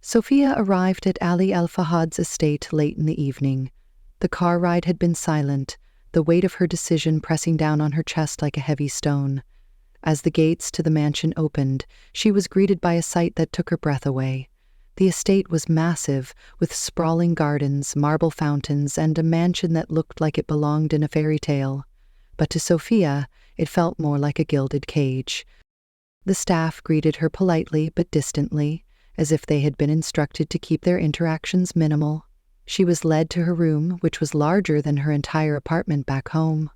Sophia arrived at Ali Al-Fahad's estate late in the evening. The car ride had been silent, the weight of her decision pressing down on her chest like a heavy stone. As the gates to the mansion opened, she was greeted by a sight that took her breath away. The estate was massive, with sprawling gardens, marble fountains, and a mansion that looked like it belonged in a fairy tale. But to Sophia, it felt more like a gilded cage. The staff greeted her politely but distantly, as if they had been instructed to keep their interactions minimal. She was led to her room, which was larger than her entire apartment back home.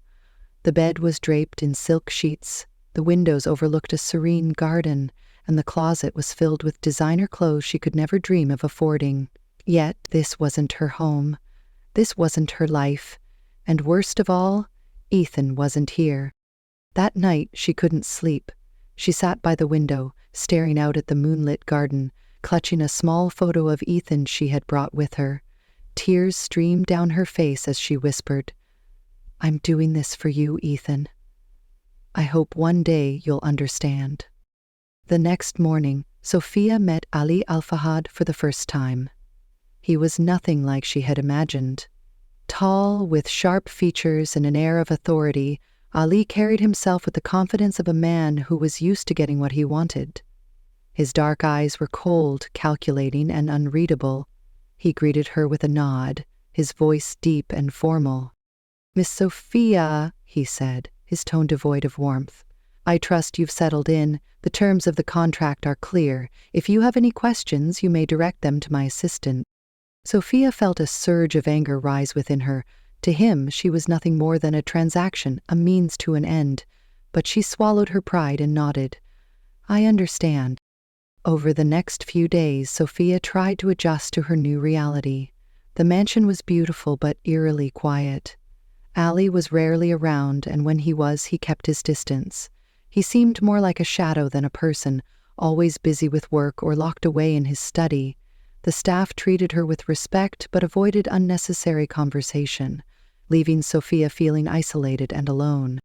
The bed was draped in silk sheets, the windows overlooked a serene garden, and the closet was filled with designer clothes she could never dream of affording. Yet this wasn't her home. This wasn't her life. And worst of all, Ethan wasn't here. That night she couldn't sleep. She sat by the window, staring out at the moonlit garden, clutching a small photo of Ethan she had brought with her. Tears streamed down her face as she whispered, "I'm doing this for you, Ethan. I hope one day you'll understand." The next morning, Sophia met Ali Al-Fahad for the first time. He was nothing like she had imagined. Tall, with sharp features and an air of authority, Ali carried himself with the confidence of a man who was used to getting what he wanted. His dark eyes were cold, calculating, and unreadable. He greeted her with a nod, his voice deep and formal. "Miss Sophia," he said, his tone devoid of warmth, "I trust you've settled in. The terms of the contract are clear. If you have any questions, you may direct them to my assistant." Sophia felt a surge of anger rise within her. To him, she was nothing more than a transaction, a means to an end. But she swallowed her pride and nodded. "I understand." Over the next few days, Sophia tried to adjust to her new reality. The mansion was beautiful but eerily quiet. Ali was rarely around, and when he was, he kept his distance. He seemed more like a shadow than a person, always busy with work or locked away in his study. The staff treated her with respect but avoided unnecessary conversation, leaving Sophia feeling isolated and alone.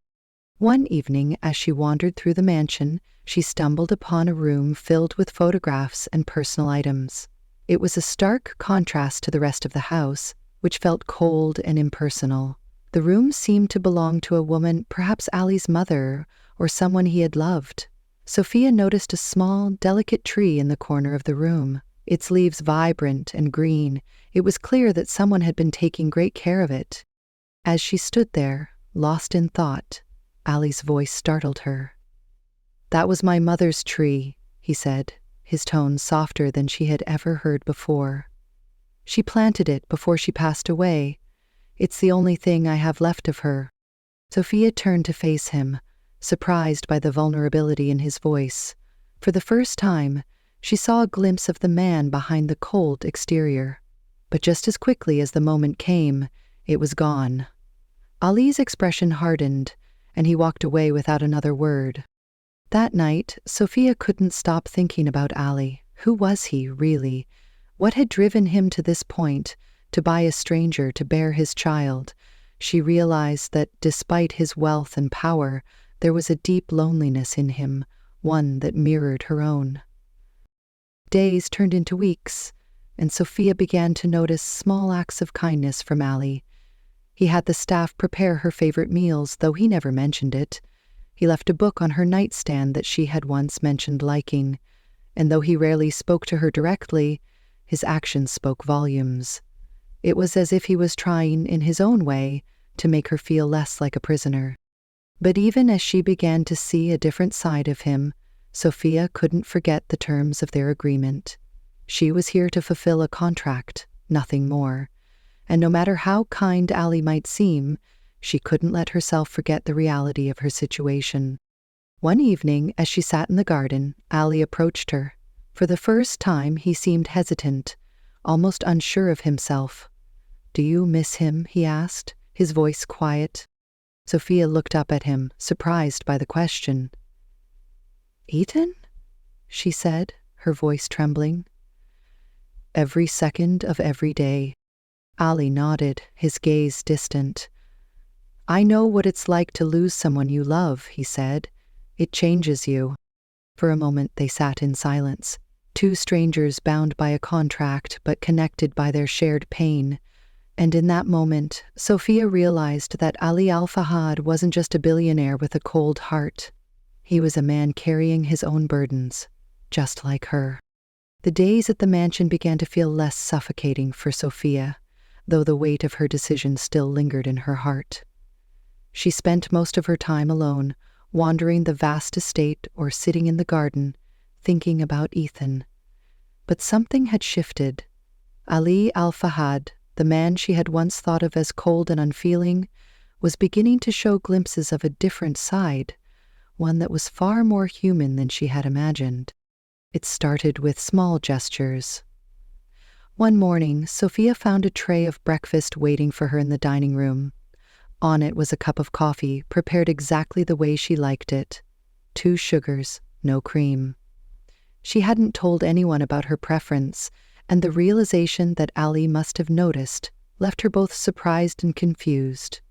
One evening, as she wandered through the mansion, she stumbled upon a room filled with photographs and personal items. It was a stark contrast to the rest of the house, which felt cold and impersonal. The room seemed to belong to a woman, perhaps Ali's mother, or someone he had loved. Sophia noticed a small, delicate tree in the corner of the room, its leaves vibrant and green. It was clear that someone had been taking great care of it. As she stood there, lost in thought, Ali's voice startled her. "That was my mother's tree," he said, his tone softer than she had ever heard before. "She planted it before she passed away. It's the only thing I have left of her." Sophia turned to face him, surprised by the vulnerability in his voice. For the first time, she saw a glimpse of the man behind the cold exterior. But just as quickly as the moment came, it was gone. Ali's expression hardened, and he walked away without another word. That night, Sophia couldn't stop thinking about Ali. Who was he, really? What had driven him to this point, to buy a stranger to bear his child? She realized that despite his wealth and power, there was a deep loneliness in him, one that mirrored her own. Days turned into weeks, and Sophia began to notice small acts of kindness from Ali. He had the staff prepare her favorite meals, though he never mentioned it. He left a book on her nightstand that she had once mentioned liking, and though he rarely spoke to her directly, his actions spoke volumes. It was as if he was trying, in his own way, to make her feel less like a prisoner. But even as she began to see a different side of him, Sophia couldn't forget the terms of their agreement. She was here to fulfill a contract, nothing more. And no matter how kind Ali might seem, she couldn't let herself forget the reality of her situation. One evening, as she sat in the garden, Ali approached her. For the first time, he seemed hesitant, almost unsure of himself. "Do you miss him?" he asked, his voice quiet. Sophia looked up at him, surprised by the question. "Ethan?" she said, her voice trembling. "Every second of every day." Ali nodded, his gaze distant. "I know what it's like to lose someone you love," he said. "It changes you." For a moment they sat in silence. two strangers bound by a contract but connected by their shared pain. And in that moment, Sophia realized that Ali Al-Fahad wasn't just a billionaire with a cold heart. He was a man carrying his own burdens, just like her. The days at the mansion began to feel less suffocating for Sophia, though the weight of her decision still lingered in her heart. She spent most of her time alone, wandering the vast estate or sitting in the garden, thinking about Ethan. But something had shifted. Ali Al-Fahad, the man she had once thought of as cold and unfeeling, was beginning to show glimpses of a different side, one that was far more human than she had imagined. It started with small gestures. One morning, Sophia found a tray of breakfast waiting for her in the dining room. On it was a cup of coffee, prepared exactly the way she liked it. 2 sugars, no cream. She hadn't told anyone about her preference, and the realization that Ali must have noticed left her both surprised and confused.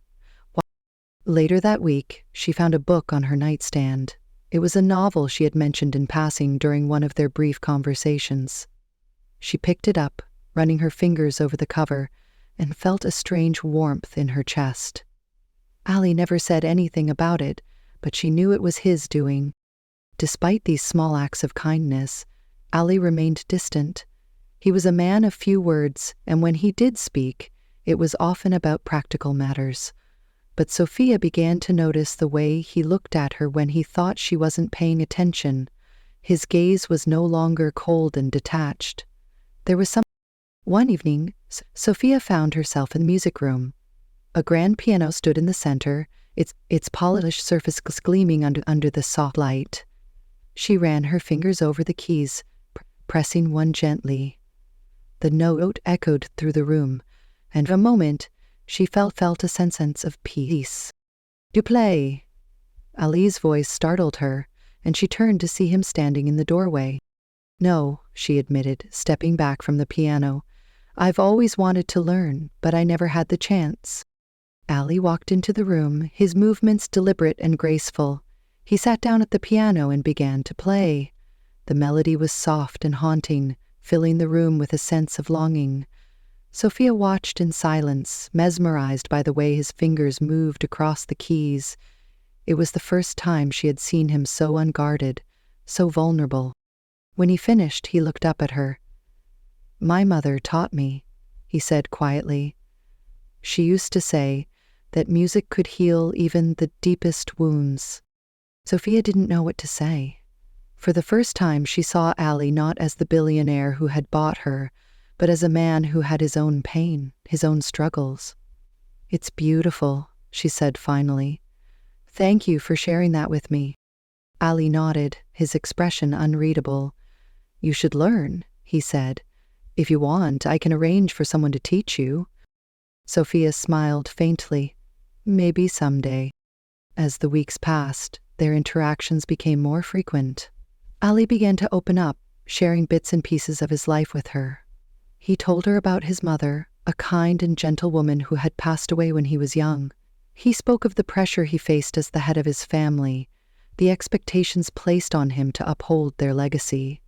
Later that week, she found a book on her nightstand. It was a novel she had mentioned in passing during one of their brief conversations. She picked it up, running her fingers over the cover, and felt a strange warmth in her chest. Ali never said anything about it, but she knew it was his doing. Despite these small acts of kindness, Ali remained distant. He was a man of few words, and when he did speak, it was often about practical matters. But Sophia began to notice the way he looked at her when he thought she wasn't paying attention. His gaze was no longer cold and detached. There was some. One evening, Sophia found herself in the music room. A grand piano stood in the center, its polished surface gleaming under the soft light. She ran her fingers over the keys, pressing one gently. The note echoed through the room, and for a moment she felt a sense of peace. "You play." Ali's voice startled her, and she turned to see him standing in the doorway. "No," she admitted, stepping back from the piano. "I've always wanted to learn, but I never had the chance." Ali walked into the room, his movements deliberate and graceful. He sat down at the piano and began to play. The melody was soft and haunting, filling the room with a sense of longing. Sophia watched in silence, mesmerized by the way his fingers moved across the keys. It was the first time she had seen him so unguarded, so vulnerable. When he finished, he looked up at her. "My mother taught me," he said quietly. "She used to say that music could heal even the deepest wounds." Sophia didn't know what to say. For the first time, she saw Ali not as the billionaire who had bought her, but as a man who had his own pain, his own struggles. "It's beautiful," she said finally. "Thank you for sharing that with me." Ali nodded, his expression unreadable. "You should learn," he said. "If you want, I can arrange for someone to teach you." Sophia smiled faintly. "Maybe someday." As the weeks passed, their interactions became more frequent. Ali began to open up, sharing bits and pieces of his life with her. He told her about his mother, a kind and gentle woman who had passed away when he was young. He spoke of the pressure he faced as the head of his family, the expectations placed on him to uphold their legacy.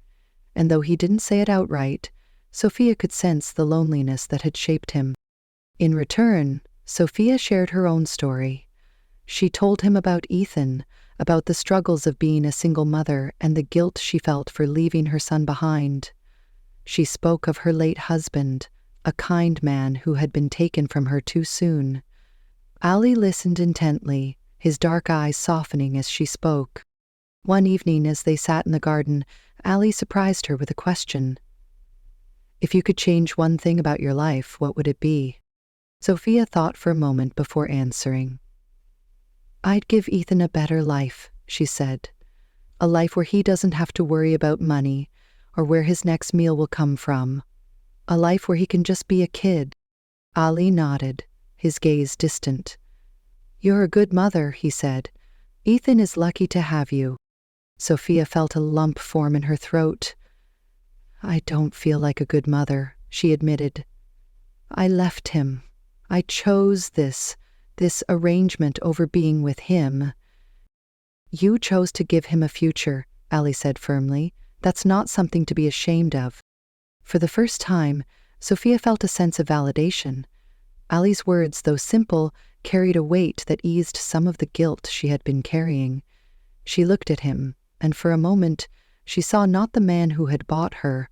And though he didn't say it outright, Sophia could sense the loneliness that had shaped him. In return, Sophia shared her own story. She told him about Ethan, about the struggles of being a single mother and the guilt she felt for leaving her son behind. She spoke of her late husband, a kind man who had been taken from her too soon. Ali listened intently, his dark eyes softening as she spoke. One evening, as they sat in the garden, Ali surprised her with a question. "If you could change one thing about your life, what would it be?" Sophia thought for a moment before answering. "I'd give Ethan a better life," she said. "A life where he doesn't have to worry about money or where his next meal will come from. A life where he can just be a kid." Ali nodded, his gaze distant. "You're a good mother," he said. "Ethan is lucky to have you." Sophia felt a lump form in her throat. "I don't feel like a good mother," she admitted. "I left him. I chose this arrangement over being with him." "You chose to give him a future," Ali said firmly. That's not something to be ashamed of. For the first time, Sophia felt a sense of validation. Ali's words, though simple, carried a weight that eased some of the guilt she had been carrying. She looked at him, and for a moment, she saw not the man who had bought her,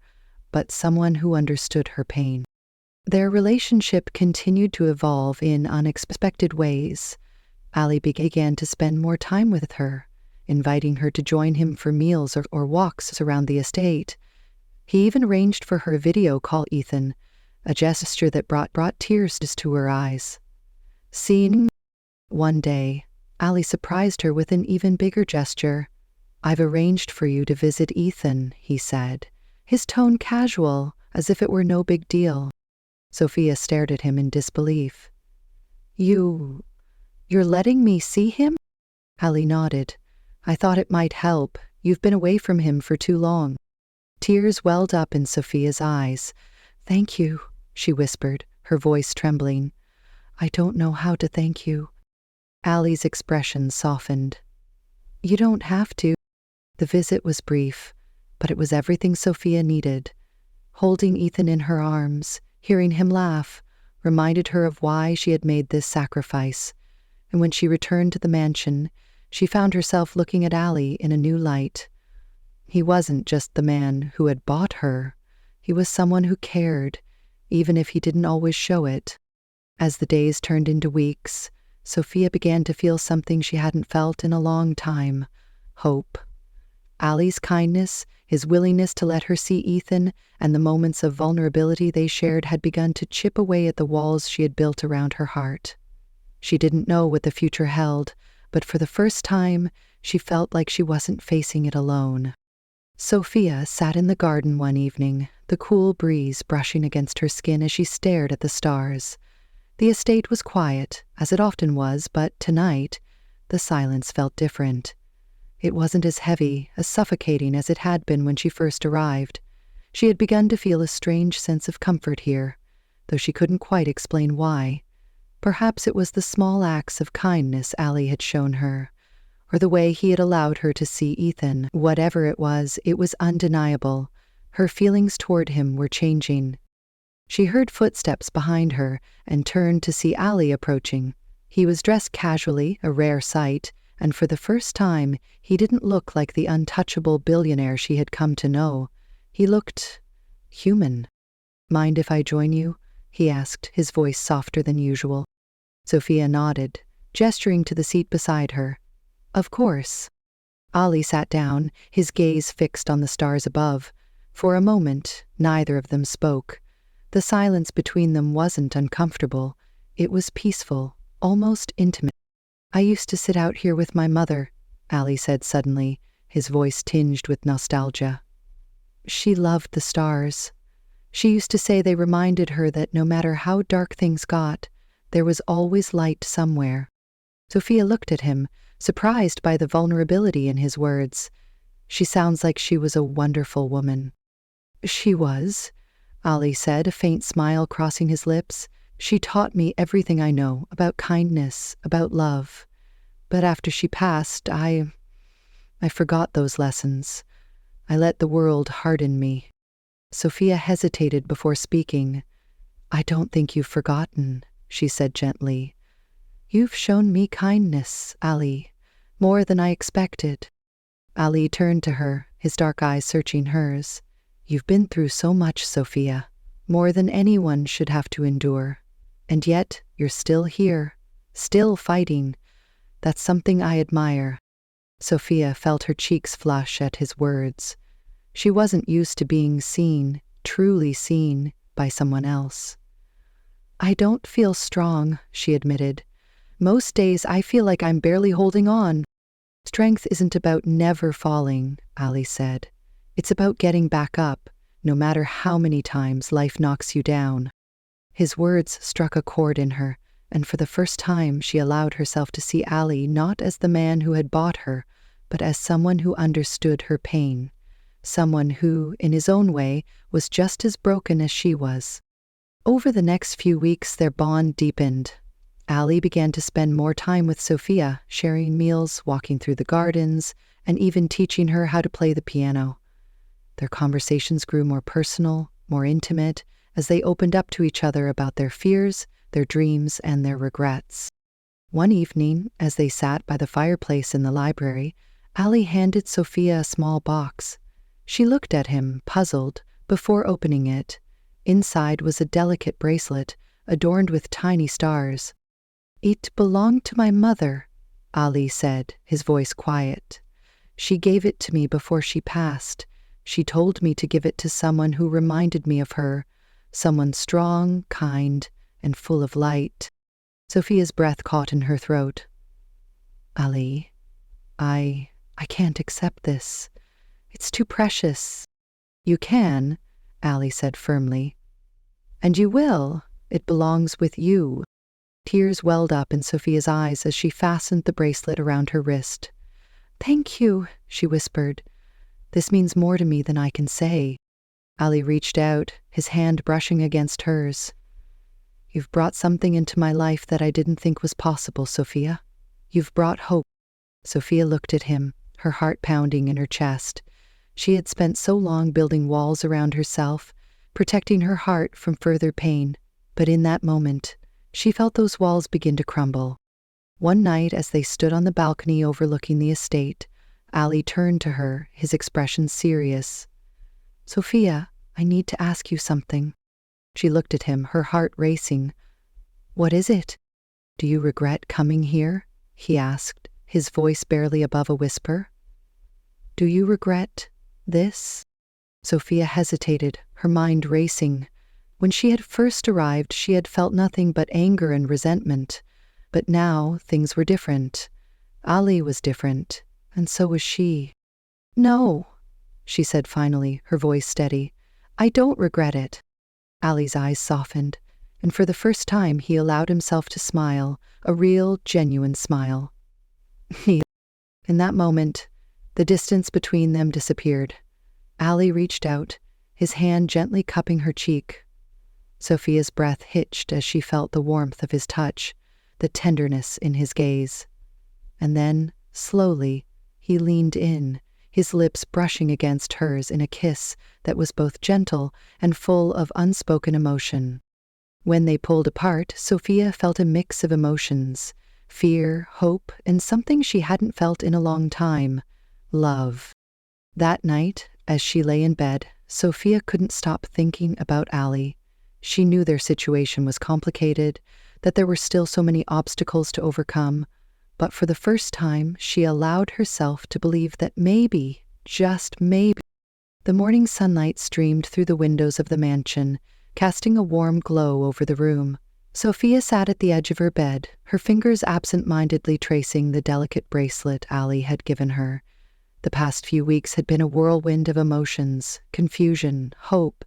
but someone who understood her pain. Their relationship continued to evolve in unexpected ways. Ali began to spend more time with her, inviting her to join him for meals or walks around the estate. He even arranged for her a video call Ethan, a gesture that brought tears to her eyes. Seeing one day, Ali surprised her with an even bigger gesture. "I've arranged for you to visit Ethan," he said, his tone casual, as if it were no big deal. Sophia stared at him in disbelief. You're letting me see him?" Ali nodded. "I thought it might help. You've been away from him for too long." Tears welled up in Sophia's eyes. "Thank you," she whispered, her voice trembling. "I don't know how to thank you." Ali's expression softened. "You don't have to." The visit was brief, but it was everything Sophia needed. Holding Ethan in her arms, hearing him laugh, reminded her of why she had made this sacrifice. And when she returned to the mansion, she found herself looking at Ali in a new light. He wasn't just the man who had bought her. He was someone who cared, even if he didn't always show it. As the days turned into weeks, Sophia began to feel something she hadn't felt in a long time: hope. Ali's kindness, his willingness to let her see Ethan, and the moments of vulnerability they shared had begun to chip away at the walls she had built around her heart. She didn't know what the future held, but for the first time, she felt like she wasn't facing it alone. Sophia sat in the garden one evening, the cool breeze brushing against her skin as she stared at the stars. The estate was quiet, as it often was, but tonight, the silence felt different. It wasn't as heavy, as suffocating as it had been when she first arrived. She had begun to feel a strange sense of comfort here, though she couldn't quite explain why. Perhaps it was the small acts of kindness Ali had shown her, or the way he had allowed her to see Ethan. Whatever it was undeniable. Her feelings toward him were changing. She heard footsteps behind her and turned to see Ali approaching. He was dressed casually, a rare sight, and for the first time, he didn't look like the untouchable billionaire she had come to know. He looked human. "Mind if I join you?" he asked, his voice softer than usual. Sophia nodded, gesturing to the seat beside her. "Of course." Ali sat down, his gaze fixed on the stars above. For a moment, neither of them spoke. The silence between them wasn't uncomfortable. It was peaceful, almost intimate. "I used to sit out here with my mother," Ali said suddenly, his voice tinged with nostalgia. She loved the stars. She used to say they reminded her that no matter how dark things got, there was always light somewhere. Sophia looked at him, surprised by the vulnerability in his words. "She sounds like she was a wonderful woman." "She was," Ali said, a faint smile crossing his lips. "She taught me everything I know about kindness, about love. But after she passed, I forgot those lessons. I let the world harden me." Sophia hesitated before speaking. "I don't think you've forgotten," she said gently. "You've shown me kindness, Ali, more than I expected." Ali turned to her, his dark eyes searching hers. "You've been through so much, Sophia, more than anyone should have to endure. And yet, you're still here, still fighting. That's something I admire." Sophia felt her cheeks flush at his words. She wasn't used to being seen, truly seen, by someone else. "I don't feel strong," she admitted. "Most days I feel like I'm barely holding on." "Strength isn't about never falling," Ali said. "It's about getting back up, no matter how many times life knocks you down." His words struck a chord in her, and for the first time she allowed herself to see Ali not as the man who had bought her, but as someone who understood her pain, someone who, in his own way, was just as broken as she was. Over the next few weeks, their bond deepened. Ali began to spend more time with Sophia, sharing meals, walking through the gardens, and even teaching her how to play the piano. Their conversations grew more personal, more intimate, as they opened up to each other about their fears, their dreams, and their regrets. One evening, as they sat by the fireplace in the library, Ali handed Sophia a small box. She looked at him, puzzled, before opening it. Inside was a delicate bracelet, adorned with tiny stars. "It belonged to my mother," Ali said, his voice quiet. "She gave it to me before she passed. She told me to give it to someone who reminded me of her, someone strong, kind, and full of light." Sophia's breath caught in her throat. "Ali, I can't accept this. It's too precious." "You can," Ali said firmly. "And you will. It belongs with you." Tears welled up in Sophia's eyes as she fastened the bracelet around her wrist. "Thank you," she whispered. "This means more to me than I can say." Ali reached out, his hand brushing against hers. "You've brought something into my life that I didn't think was possible, Sophia. You've brought hope." Sophia looked at him, her heart pounding in her chest. She had spent so long building walls around herself, protecting her heart from further pain, but in that moment, she felt those walls begin to crumble. One night, as they stood on the balcony overlooking the estate, Ali turned to her, his expression serious. "Sophia, I need to ask you something." She looked at him, her heart racing. "What is it?" "Do you regret coming here?" he asked, his voice barely above a whisper. "Do you regret this?" Sophia hesitated, her mind racing. When she had first arrived, she had felt nothing but anger and resentment. But now, things were different. Ali was different, and so was she. "No," she said finally, her voice steady. "I don't regret it." Ali's eyes softened, and for the first time he allowed himself to smile, a real, genuine smile. In that moment, the distance between them disappeared. Ali reached out, his hand gently cupping her cheek. Sophia's breath hitched as she felt the warmth of his touch, the tenderness in his gaze. And then, slowly, he leaned in, his lips brushing against hers in a kiss that was both gentle and full of unspoken emotion. When they pulled apart, Sophia felt a mix of emotions: fear, hope, and something she hadn't felt in a long time: love. That night, as she lay in bed, Sophia couldn't stop thinking about Ali. She knew their situation was complicated, that there were still so many obstacles to overcome, but for the first time she allowed herself to believe that maybe, just maybe. The morning sunlight streamed through the windows of the mansion, casting a warm glow over the room. Sophia sat at the edge of her bed, her fingers absent-mindedly tracing the delicate bracelet Ali had given her. The past few weeks had been a whirlwind of emotions, confusion, hope,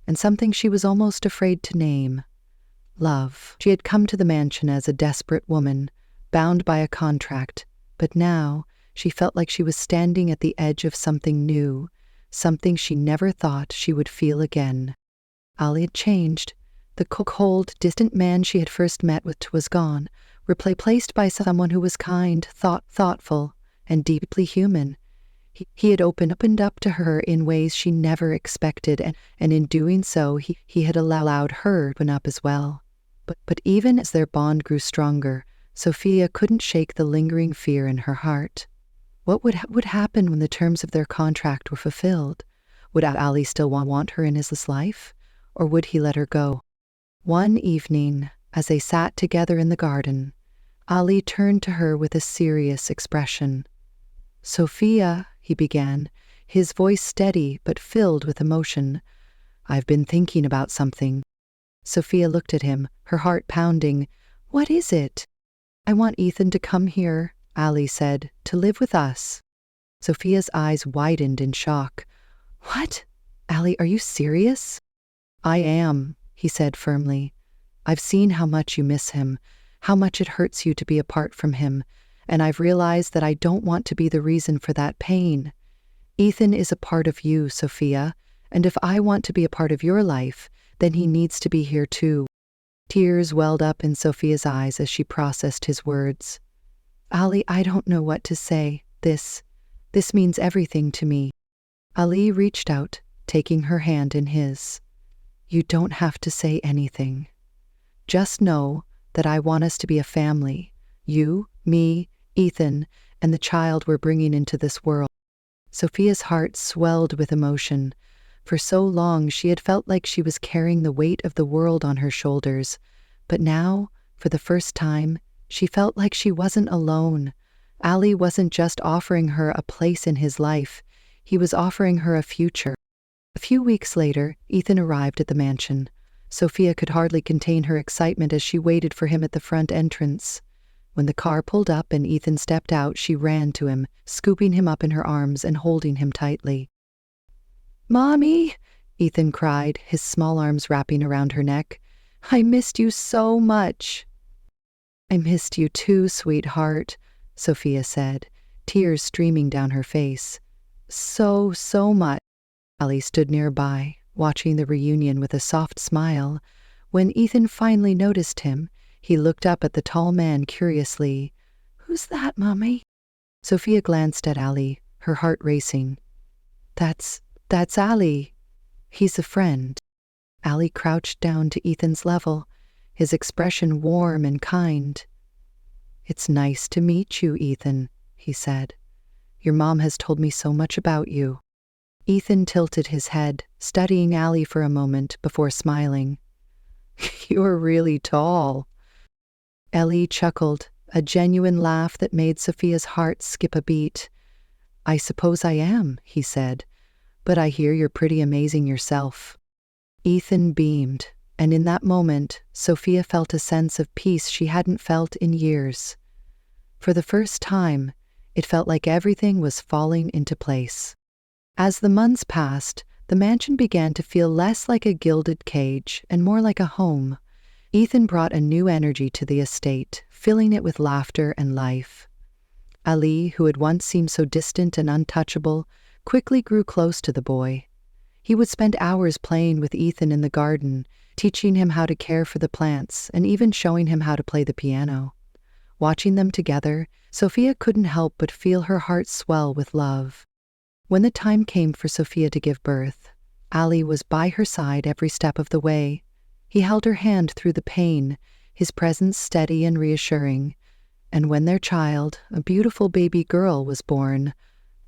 and something she was almost afraid to name: love. She had come to the mansion as a desperate woman, bound by a contract, but now she felt like she was standing at the edge of something new, something she never thought she would feel again. Ali had changed. The cold, distant man she had first met with was gone, replaced by someone who was kind, thoughtful, and deeply human. He had opened up to her in ways she never expected, and in doing so, he had allowed her to open up as well. But even as their bond grew stronger, Sophia couldn't shake the lingering fear in her heart. What would happen when the terms of their contract were fulfilled? Would Ali still want her in his life, or would he let her go? One evening, as they sat together in the garden, Ali turned to her with a serious expression. "Sophia," he began, his voice steady but filled with emotion, "I've been thinking about something." Sophia looked at him, her heart pounding. "What is it?" "I want Ethan to come here," Ali said, "to live with us." Sophia's eyes widened in shock. "What? Ali, are you serious?" "I am," he said firmly. "I've seen how much you miss him, how much it hurts you to be apart from him, and I've realized that I don't want to be the reason for that pain. Ethan is a part of you, Sophia, and if I want to be a part of your life, then he needs to be here too." Tears welled up in Sophia's eyes as she processed his words. "Ali, I don't know what to say. This means everything to me." Ali reached out, taking her hand in his. You don't have to say anything. Just know that I want us to be a family. You, me, Ethan, and the child we're bringing into this world. Sophia's heart swelled with emotion. For so long she had felt like she was carrying the weight of the world on her shoulders, but now, for the first time, she felt like she wasn't alone. Ali wasn't just offering her a place in his life, he was offering her a future. A few weeks later, Ethan arrived at the mansion. Sophia could hardly contain her excitement as she waited for him at the front entrance. When the car pulled up and Ethan stepped out, she ran to him, scooping him up in her arms and holding him tightly. "Mommy!" Ethan cried, his small arms wrapping around her neck. "I missed you so much." "I missed you too, sweetheart," Sophia said, tears streaming down her face. So much." Ali stood nearby, watching the reunion with a soft smile. When Ethan finally noticed him, he looked up at the tall man curiously. "Who's that, Mommy?" Sophia glanced at Ali, her heart racing. That's Ali. He's a friend." Ali crouched down to Ethan's level, his expression warm and kind. "It's nice to meet you, Ethan," he said. "Your mom has told me so much about you." Ethan tilted his head, studying Ali for a moment before smiling. "You're really tall." Ali chuckled, a genuine laugh that made Sophia's heart skip a beat. "I suppose I am," he said, "but I hear you're pretty amazing yourself." Ethan beamed, and in that moment, Sophia felt a sense of peace she hadn't felt in years. For the first time, it felt like everything was falling into place. As the months passed, the mansion began to feel less like a gilded cage and more like a home. Ethan brought a new energy to the estate, filling it with laughter and life. Ali, who had once seemed so distant and untouchable, quickly grew close to the boy. He would spend hours playing with Ethan in the garden, teaching him how to care for the plants and even showing him how to play the piano. Watching them together, Sophia couldn't help but feel her heart swell with love. When the time came for Sophia to give birth, Ali was by her side every step of the way. He held her hand through the pain, his presence steady and reassuring. And when their child, a beautiful baby girl, was born,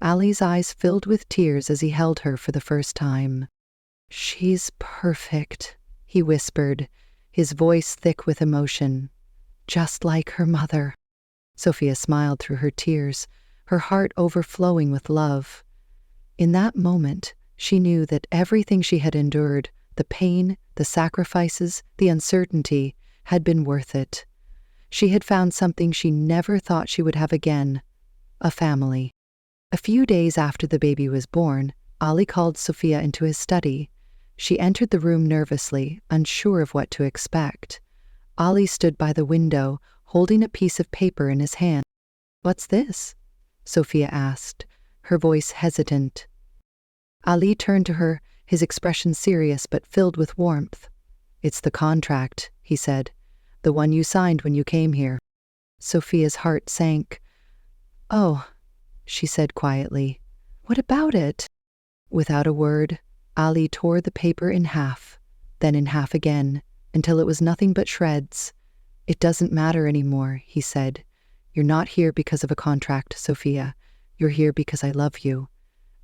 Ali's eyes filled with tears as he held her for the first time. "She's perfect," he whispered, his voice thick with emotion. "Just like her mother." Sophia smiled through her tears, her heart overflowing with love. In that moment, she knew that everything she had endured, the pain, the sacrifices, the uncertainty, had been worth it. She had found something she never thought she would have again, a family. A few days after the baby was born, Ali called Sophia into his study. She entered the room nervously, unsure of what to expect. Ali stood by the window, holding a piece of paper in his hand. "What's this?" Sophia asked, her voice hesitant. Ali turned to her, his expression serious but filled with warmth. "It's the contract," he said, "the one you signed when you came here." Sophia's heart sank. "Oh," she said quietly. "What about it?" Without a word, Ali tore the paper in half, then in half again, until it was nothing but shreds. "It doesn't matter anymore," he said. "You're not here because of a contract, Sophia. You're here because I love you.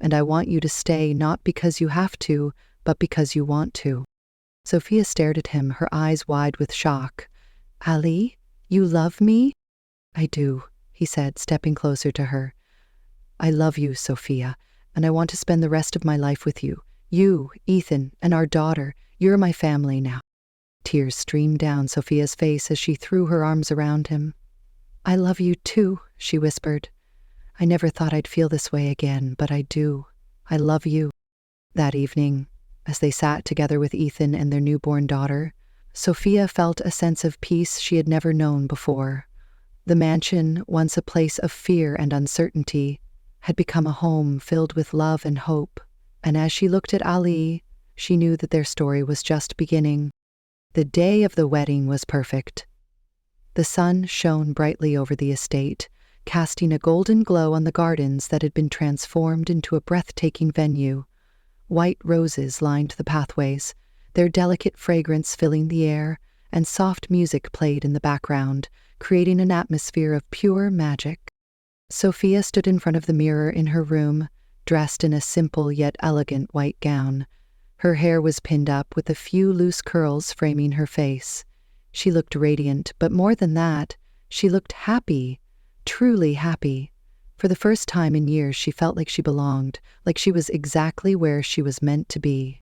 And I want you to stay not because you have to, but because you want to." Sophia stared at him, her eyes wide with shock. "Ali, you love me?" "I do," he said, stepping closer to her. "I love you, Sophia, and I want to spend the rest of my life with you. You, Ethan, and our daughter. You're my family now." Tears streamed down Sophia's face as she threw her arms around him. "I love you too," she whispered. "I never thought I'd feel this way again, but I do. I love you." That evening, as they sat together with Ethan and their newborn daughter, Sophia felt a sense of peace she had never known before. The mansion, once a place of fear and uncertainty, had become a home filled with love and hope. And as she looked at Ali, she knew that their story was just beginning. The day of the wedding was perfect. The sun shone brightly over the estate, casting a golden glow on the gardens that had been transformed into a breathtaking venue. White roses lined the pathways, their delicate fragrance filling the air, and soft music played in the background, creating an atmosphere of pure magic. Sophia stood in front of the mirror in her room, dressed in a simple yet elegant white gown. Her hair was pinned up with a few loose curls framing her face. She looked radiant, but more than that, she looked happy, truly happy. For the first time in years, she felt like she belonged, like she was exactly where she was meant to be.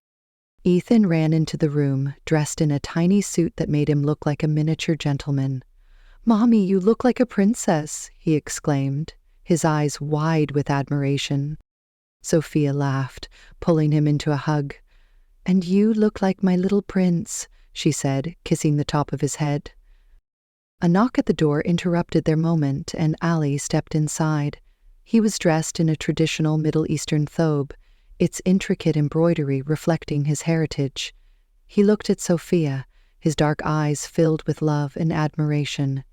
Ethan ran into the room, dressed in a tiny suit that made him look like a miniature gentleman. "Mommy, you look like a princess," he exclaimed, his eyes wide with admiration. Sophia laughed, pulling him into a hug. "And you look like my little prince," she said, kissing the top of his head. A knock at the door interrupted their moment, and Ali stepped inside. He was dressed in a traditional Middle Eastern thobe, its intricate embroidery reflecting his heritage. He looked at Sophia, his dark eyes filled with love and admiration.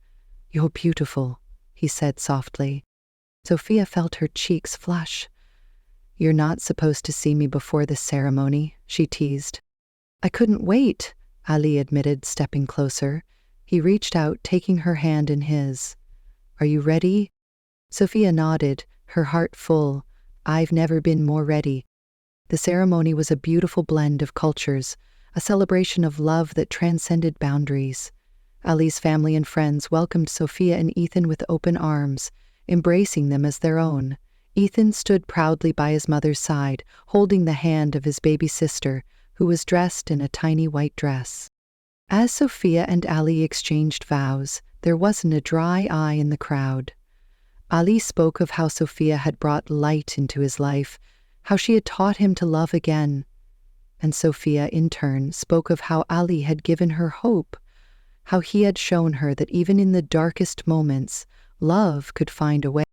"You're beautiful," he said softly. Sophia felt her cheeks flush. "You're not supposed to see me before this ceremony," she teased. "I couldn't wait," Ali admitted, stepping closer. He reached out, taking her hand in his. "Are you ready?" Sophia nodded, her heart full. "I've never been more ready." The ceremony was a beautiful blend of cultures, a celebration of love that transcended boundaries. Ali's family and friends welcomed Sophia and Ethan with open arms, embracing them as their own. Ethan stood proudly by his mother's side, holding the hand of his baby sister, who was dressed in a tiny white dress. As Sophia and Ali exchanged vows, there wasn't a dry eye in the crowd. Ali spoke of how Sophia had brought light into his life, how she had taught him to love again. And Sophia, in turn, spoke of how Ali had given her hope, how he had shown her that even in the darkest moments, love could find a way.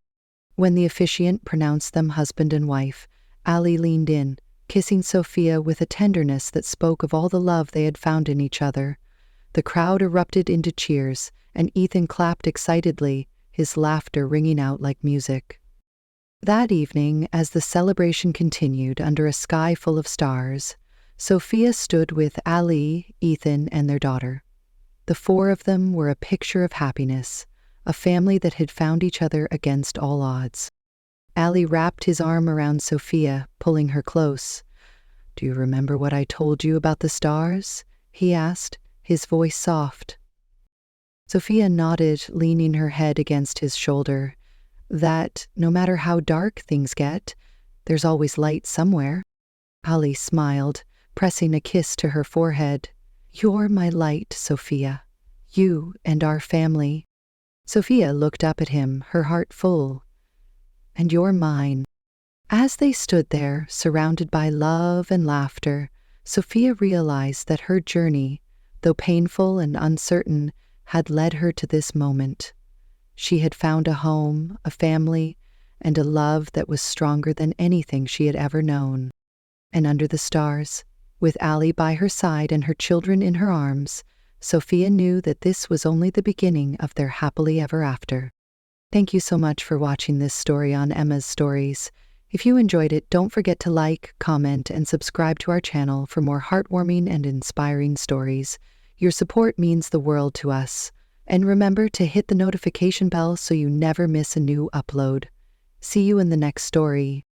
When the officiant pronounced them husband and wife, Ali leaned in, kissing Sophia with a tenderness that spoke of all the love they had found in each other. The crowd erupted into cheers, and Ethan clapped excitedly, his laughter ringing out like music. That evening, as the celebration continued under a sky full of stars, Sophia stood with Ali, Ethan, and their daughter. The four of them were a picture of happiness, a family that had found each other against all odds. Ali wrapped his arm around Sophia, pulling her close. "Do you remember what I told you about the stars?" he asked, his voice soft. Sophia nodded, leaning her head against his shoulder. "That, no matter how dark things get, there's always light somewhere." Ali smiled, pressing a kiss to her forehead. "You're my light, Sophia. You and our family." Sophia looked up at him, her heart full. "And you're mine." As they stood there, surrounded by love and laughter, Sophia realized that her journey, though painful and uncertain, had led her to this moment. She had found a home, a family, and a love that was stronger than anything she had ever known. And under the stars, with Ali by her side and her children in her arms, Sophia knew that this was only the beginning of their happily ever after. Thank you so much for watching this story on Emma's Stories. If you enjoyed it, don't forget to like, comment, and subscribe to our channel for more heartwarming and inspiring stories. Your support means the world to us. And remember to hit the notification bell so you never miss a new upload. See you in the next story.